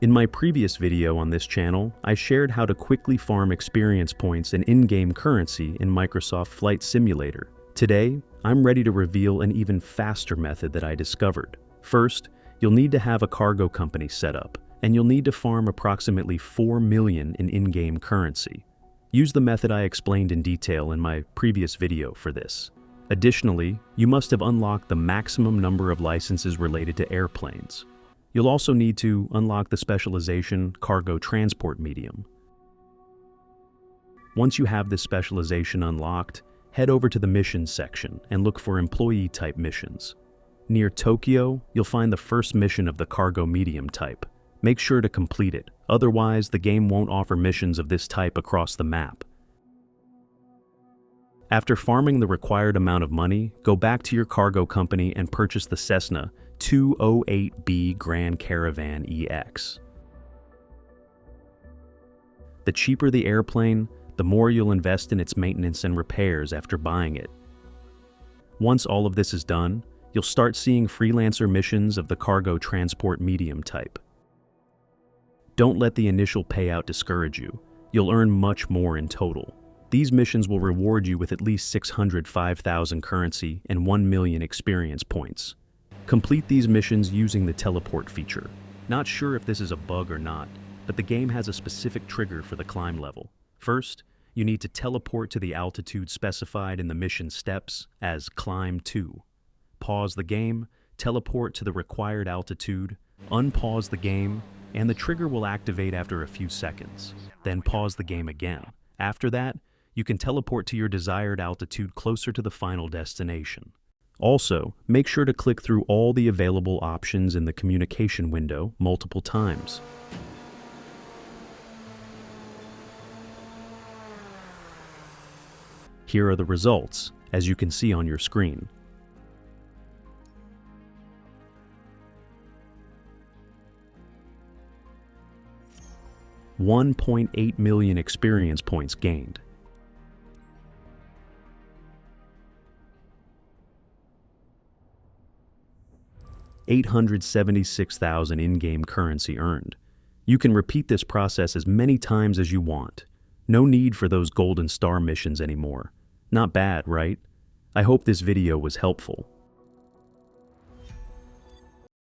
In my previous video on this channel, I shared how to quickly farm experience points and in-game currency in Microsoft Flight Simulator. Today, I'm ready to reveal an even faster method that I discovered. First, you'll need to have a cargo company set up, and you'll need to farm approximately 4 million in in-game currency. Use the method I explained in detail in my previous video for this. Additionally, you must have unlocked the maximum number of licenses related to airplanes. You'll also need to unlock the specialization Cargo Transport Medium. Once you have this specialization unlocked, head over to the missions section and look for employee-type missions. Near Tokyo, you'll find the first mission of the Cargo Medium type. Make sure to complete it, otherwise the game won't offer missions of this type across the map. After farming the required amount of money, go back to your cargo company and purchase the Cessna 208B Grand Caravan EX. The cheaper the airplane, the more you'll invest in its maintenance and repairs after buying it. Once all of this is done, you'll start seeing freelancer missions of the Cargo Transport Medium type. Don't let the initial payout discourage you. You'll earn much more in total. These missions will reward you with at least 605,000 currency and 1 million experience points. Complete these missions using the teleport feature. Not sure if this is a bug or not, but the game has a specific trigger for the climb level. First, you need to teleport to the altitude specified in the mission steps as Climb 2. Pause the game, teleport to the required altitude, unpause the game, and the trigger will activate after a few seconds. Then pause the game again. After that, you can teleport to your desired altitude closer to the final destination. Also, make sure to click through all the available options in the communication window multiple times. Here are the results, as you can see on your screen. $1.8 million experience points gained. $876,000 in-game currency earned. You can repeat this process as many times as you want. No need for those golden star missions anymore. Not bad, right? I hope this video was helpful.